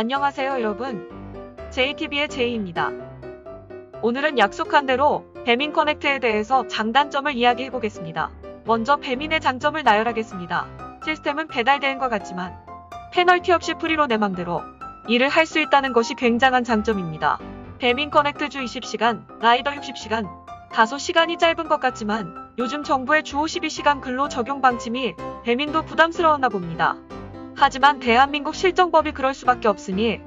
안녕하세요 여러분. JTB의 제이입니다. 오늘은 약속한 대로 배민 커넥트에 대해서 장단점을 이야기해 보겠습니다. 먼저 배민의 장점을 나열하겠습니다. 시스템은 배달 대행과 같지만 페널티 없이 프리로 내 맘대로 일을 할 수 있다는 것이 굉장한 장점입니다. 배민 커넥트 주 20시간, 라이더 60시간, 다소 시간이 짧은 것 같지만 요즘 정부의 주 52시간 근로 적용 방침이 배민도 부담스러웠나 봅니다. 하지만 대한민국 실정법이 그럴 수밖에 없으니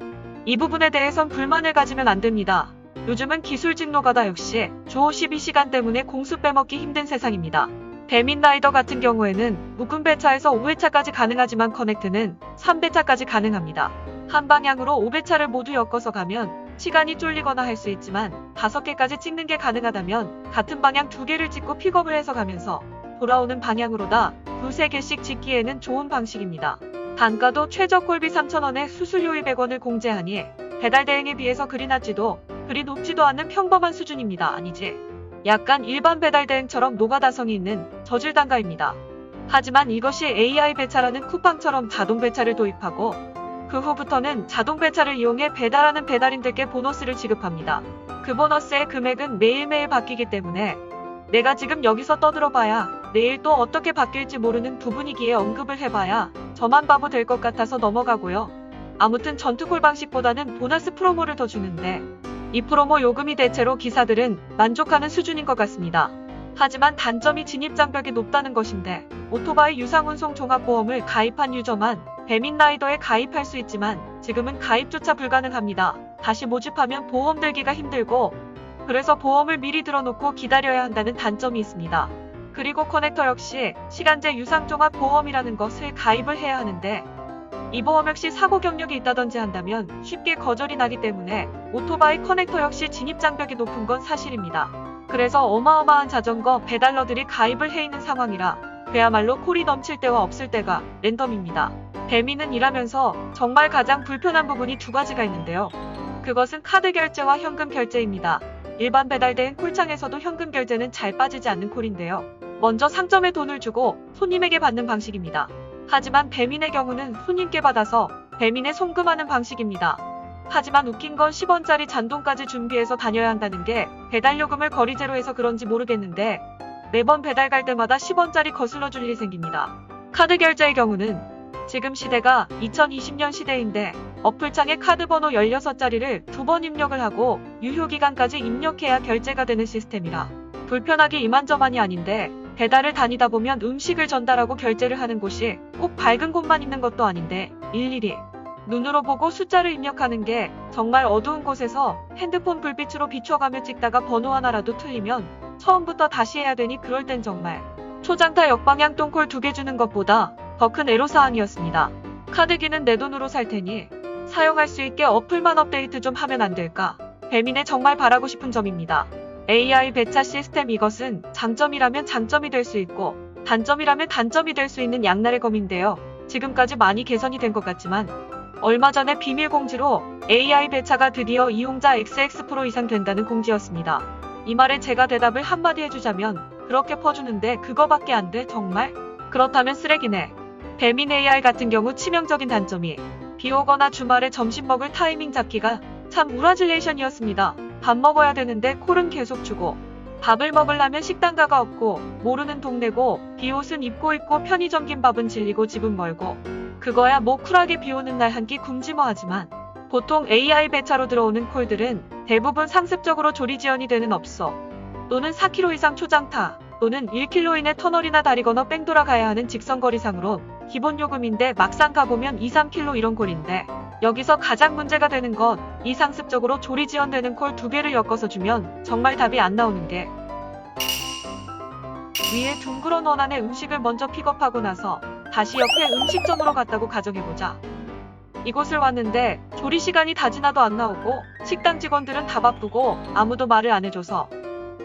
이 부분에 대해선 불만을 가지면 안 됩니다. 요즘은 기술직 노가다 역시 주 52시간 때문에 공수 빼먹기 힘든 세상입니다. 배민 라이더 같은 경우에는 묶음 배차에서 5회차까지 가능하지만 커넥트는 3배차까지 가능합니다. 한 방향으로 5배차를 모두 엮어서 가면 시간이 쫄리거나 할 수 있지만 5개까지 찍는 게 가능하다면 같은 방향 2개를 찍고 픽업을 해서 가면서 돌아오는 방향으로다 2-3개씩 찍기에는 좋은 방식입니다. 단가도 최저 콜비 3,000원에 수수료 200원을 공제하니 배달 대행에 비해서 그리 낮지도 그리 높지도 않는 평범한 수준입니다. 아니지. 약간 일반 배달 대행처럼 노가다성이 있는 저질 단가입니다. 하지만 이것이 AI 배차라는 쿠팡처럼 자동 배차를 도입하고 그 후부터는 자동 배차를 이용해 배달하는 배달인들께 보너스를 지급합니다. 그 보너스의 금액은 매일매일 바뀌기 때문에 내가 지금 여기서 떠들어봐야 내일 또 어떻게 바뀔지 모르는 부분이기에 언급을 해봐야 저만 바보 될 것 같아서 넘어가고요. 아무튼 전투콜 방식보다는 보너스 프로모를 더 주는데 이 프로모 요금이 대체로 기사들은 만족하는 수준인 것 같습니다. 하지만 단점이 진입장벽이 높다는 것인데 오토바이 유상운송 종합보험을 가입한 유저만 배민 라이더에 가입할 수 있지만 지금은 가입조차 불가능합니다. 다시 모집하면 보험 들기가 힘들고 그래서 보험을 미리 들어놓고 기다려야 한다는 단점이 있습니다. 그리고 커넥터 역시 시간제 유상종합보험이라는 것을 가입을 해야 하는데 이 보험 역시 사고 경력이 있다든지 한다면 쉽게 거절이 나기 때문에 오토바이 커넥터 역시 진입장벽이 높은 건 사실입니다. 그래서 어마어마한 자전거 배달러들이 가입을 해 있는 상황이라 그야말로 콜이 넘칠 때와 없을 때가 랜덤입니다. 배민은 일하면서 정말 가장 불편한 부분이 두 가지가 있는데요. 그것은 카드 결제와 현금 결제입니다. 일반 배달대행 콜창에서도 현금 결제는 잘 빠지지 않는 콜인데요. 먼저 상점에 돈을 주고 손님에게 받는 방식입니다. 하지만 배민의 경우는 손님께 받아서 배민에 송금하는 방식입니다. 하지만 웃긴 건 10원짜리 잔돈까지 준비해서 다녀야 한다는 게 배달요금을 거리제로 해서 그런지 모르겠는데 매번 배달 갈 때마다 10원짜리 거슬러 줄 일이 생깁니다. 카드 결제의 경우는 지금 시대가 2020년 시대인데 어플창에 카드 번호 16자리를 2번 입력을 하고 유효기간까지 입력해야 결제가 되는 시스템이라 불편하기 이만저만이 아닌데 배달을 다니다 보면 음식을 전달하고 결제를 하는 곳이 꼭 밝은 곳만 있는 것도 아닌데 일일이 눈으로 보고 숫자를 입력하는 게 정말 어두운 곳에서 핸드폰 불빛으로 비춰가며 찍다가 번호 하나라도 틀리면 처음부터 다시 해야 되니 그럴 땐 정말 초장타 역방향 똥콜 2개 주는 것보다 더 큰 애로사항이었습니다. 카드기는 내 돈으로 살 테니 사용할 수 있게 어플만 업데이트 좀 하면 안 될까? 배민에 정말 바라고 싶은 점입니다. AI 배차 시스템 이것은 장점이라면 장점이 될 수 있고 단점이라면 단점이 될 수 있는 양날의 검인데요. 지금까지 많이 개선이 된 것 같지만 얼마 전에 비밀 공지로 AI 배차가 드디어 이용자 XX 프로 이상 된다는 공지였습니다. 이 말에 제가 대답을 한마디 해주자면 그렇게 퍼주는데 그거밖에 안 돼 정말? 그렇다면 쓰레기네. 배민 AI 같은 경우 치명적인 단점이 비 오거나 주말에 점심 먹을 타이밍 잡기가 참 우라질레이션이었습니다. 밥 먹어야 되는데 콜은 계속 주고 밥을 먹으려면 식당가가 없고 모르는 동네고 비옷은 입고 있고 편의점 김밥은 질리고 집은 멀고 그거야 뭐 쿨하게 비 오는 날 한 끼 굶지 뭐 하지만 보통 AI 배차로 들어오는 콜들은 대부분 상습적으로 조리 지연이 되는 업소 또는 4km 이상 초장타 또는 1km 이내 터널이나 다리거나 뺑돌아 가야 하는 직선거리상으로 기본 요금인데 막상 가보면 2-3km 이런 콜인데 여기서 가장 문제가 되는 건 이 상습적으로 조리 지연되는 콜 2개를 엮어서 주면 정말 답이 안 나오는 게 위에 둥그런 원안에 음식을 먼저 픽업하고 나서 다시 옆에 음식점으로 갔다고 가정해보자. 이곳을 왔는데 조리 시간이 다 지나도 안 나오고 식당 직원들은 다 바쁘고 아무도 말을 안 해줘서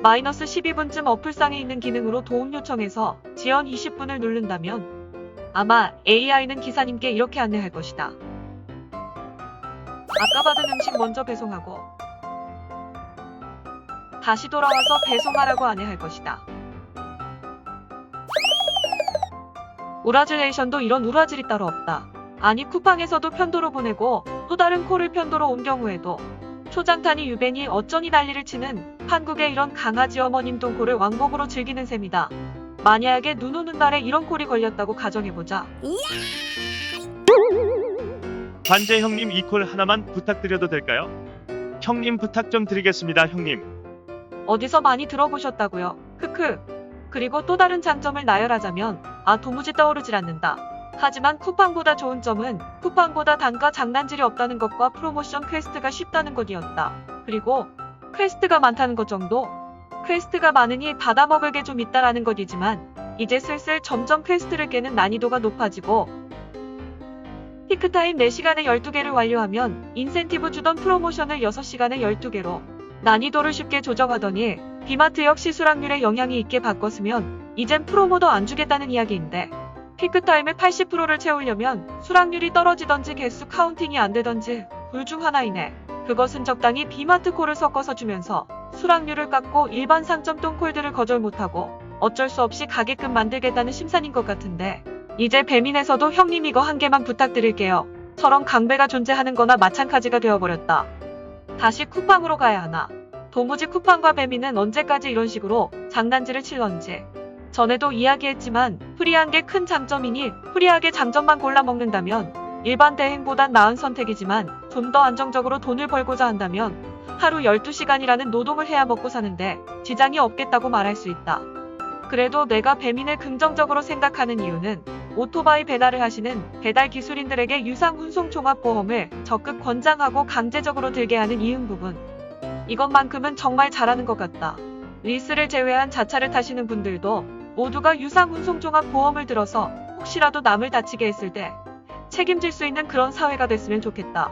마이너스 12분쯤 어플상에 있는 기능으로 도움 요청해서 지연 20분을 누른다면 아마 AI는 기사님께 이렇게 안내할 것이다. 아까 받은 음식 먼저 배송하고 다시 돌아와서 배송하라고 안내할 것이다. 우라질레이션도 이런 우라질이 따로 없다. 아니 쿠팡에서도 편도로 보내고 또 다른 콜을 편도로 온 경우에도 초장탄이 유벤이 어쩌니 난리를 치는 한국의 이런 강아지 어머님 돈콜을 왕복으로 즐기는 셈이다. 만약에 눈 오는 날에 이런 콜이 걸렸다고 가정해보자. 관제 형님 이 콜 하나만 부탁드려도 될까요? 형님 부탁 좀 드리겠습니다 형님. 어디서 많이 들어보셨다고요? 크크. 그리고 또 다른 장점을 나열하자면 도무지 떠오르질 않는다. 하지만 쿠팡보다 좋은 점은 쿠팡보다 단가 장난질이 없다는 것과 프로모션 퀘스트가 쉽다는 것이었다. 그리고 퀘스트가 많다는 것 정도? 퀘스트가 많으니 받아먹을 게 좀 있다라는 것이지만 이제 슬슬 점점 퀘스트를 깨는 난이도가 높아지고 피크타임 4시간에 12개를 완료하면 인센티브 주던 프로모션을 6시간에 12개로 난이도를 쉽게 조정하더니 비마트 역시 수락률에 영향이 있게 바꿨으면 이젠 프로모도 안 주겠다는 이야기인데 피크타임의 80%를 채우려면 수락률이 떨어지던지 개수 카운팅이 안 되던지 둘 중 하나이네. 그것은 적당히 비마트 콜을 섞어서 주면서 수락률을 깎고 일반 상점 똥콜들을 거절 못하고 어쩔 수 없이 가게끔 만들겠다는 심산인 것 같은데 이제 배민에서도 형님 이거 한 개만 부탁드릴게요. 처럼 강배가 존재하는 거나 마찬가지가 되어버렸다. 다시 쿠팡으로 가야 하나. 도무지 쿠팡과 배민은 언제까지 이런 식으로 장난질을 칠런지. 전에도 이야기했지만 프리한 게 큰 장점이니 프리하게 장점만 골라 먹는다면 일반 대행보단 나은 선택이지만 좀 더 안정적으로 돈을 벌고자 한다면 하루 12시간이라는 노동을 해야 먹고 사는데 지장이 없겠다고 말할 수 있다. 그래도 내가 배민을 긍정적으로 생각하는 이유는 오토바이 배달을 하시는 배달 기술인들에게 유상 운송 종합보험을 적극 권장하고 강제적으로 들게 하는 이응 부분. 이것만큼은 정말 잘하는 것 같다. 리스를 제외한 자차를 타시는 분들도 모두가 유상 운송 종합보험을 들어서 혹시라도 남을 다치게 했을 때 책임질 수 있는 그런 사회가 됐으면 좋겠다.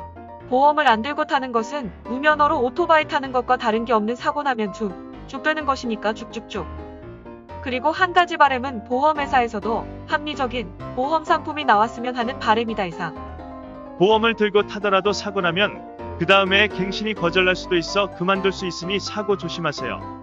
보험을 안 들고 타는 것은 무면허로 오토바이 타는 것과 다른 게 없는 사고 나면 쭉 되는 것이니까 쭉쭉쭉. 그리고 한 가지 바람은 보험회사에서도 합리적인 보험 상품이 나왔으면 하는 바람이다 이상. 보험을 들고 타더라도 사고 나면 그 다음에 갱신이 거절날 수도 있어 그만둘 수 있으니 사고 조심하세요.